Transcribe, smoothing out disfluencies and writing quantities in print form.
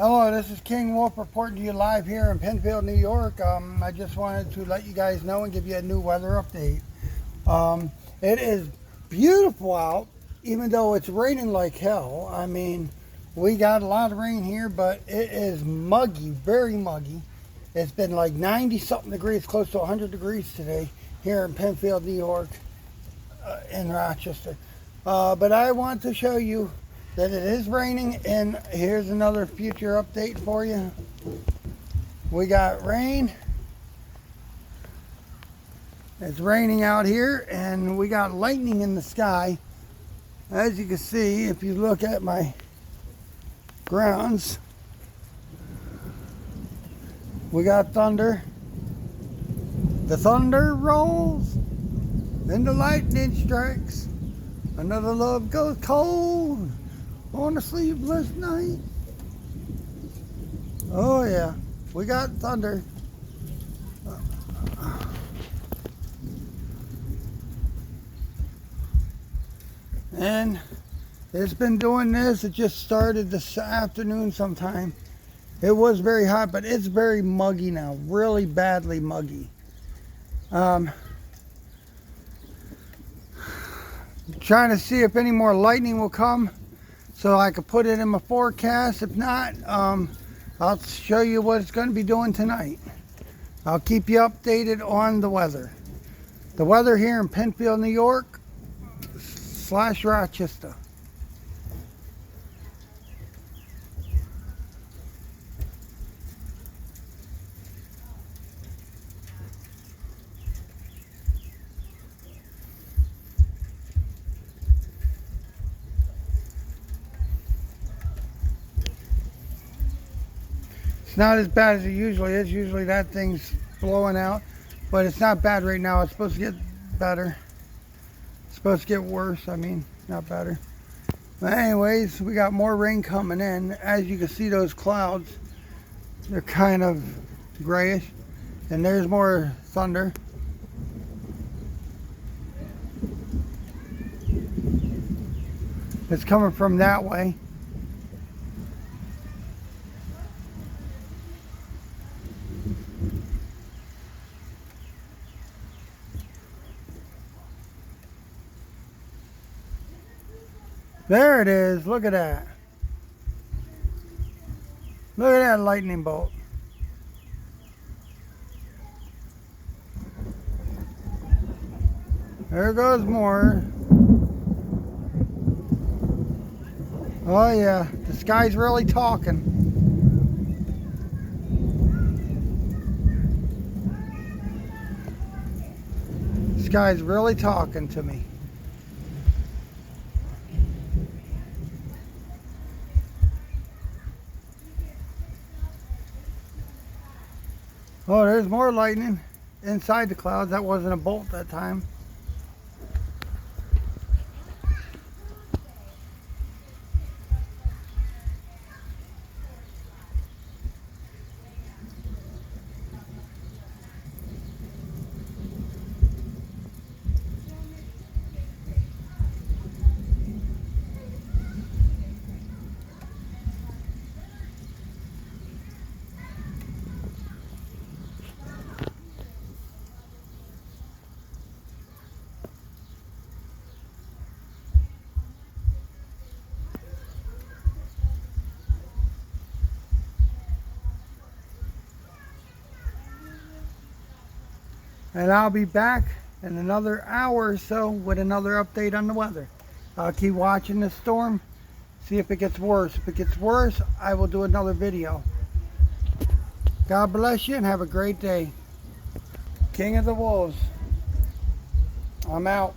Hello, this is King Wolf reporting to you live here in Penfield, New York. I just wanted to let you guys know and give you a new weather update. It is beautiful out, even though it's raining like hell. I mean, we got a lot of rain here, but it is muggy, very muggy. It's been like 90-something degrees, close to 100 degrees today here in Penfield, New York, in Rochester. But I want to show you that it is raining, and here's another future update for you. We got rain. It's raining out here, and we got lightning in the sky. As you can see, if you look at my grounds, we got thunder. The thunder rolls, then the lightning strikes. Another love goes cold on a sleepless night. Oh yeah, we got thunder. And it's been doing this. It just started this afternoon sometime. It was very hot, but it's very muggy now, really badly muggy. Trying to see if any more lightning will come so I could put it in my forecast. If not, I'll show you what it's going to be doing tonight. I'll keep you updated on the weather. The weather here in Penfield, New York / Rochester. It's not as bad as it usually is. Usually that thing's blowing out, but it's not bad right now. It's supposed to get better. It's supposed to get worse, I mean, not better. But anyways, we got more rain coming in. As you can see, those clouds, they're kind of grayish. And there's more thunder. It's coming from that way. There it is. Look at that. Look at that lightning bolt. There goes more. Oh yeah, the sky's really talking. The sky's really talking to me. Oh, there's more lightning inside the clouds. That wasn't a bolt that time. And I'll be back in another hour or so with another update on the weather. I'll keep watching the storm, see if it gets worse. If it gets worse, I will do another video. God bless you and have a great day. King of the Wolves. I'm out.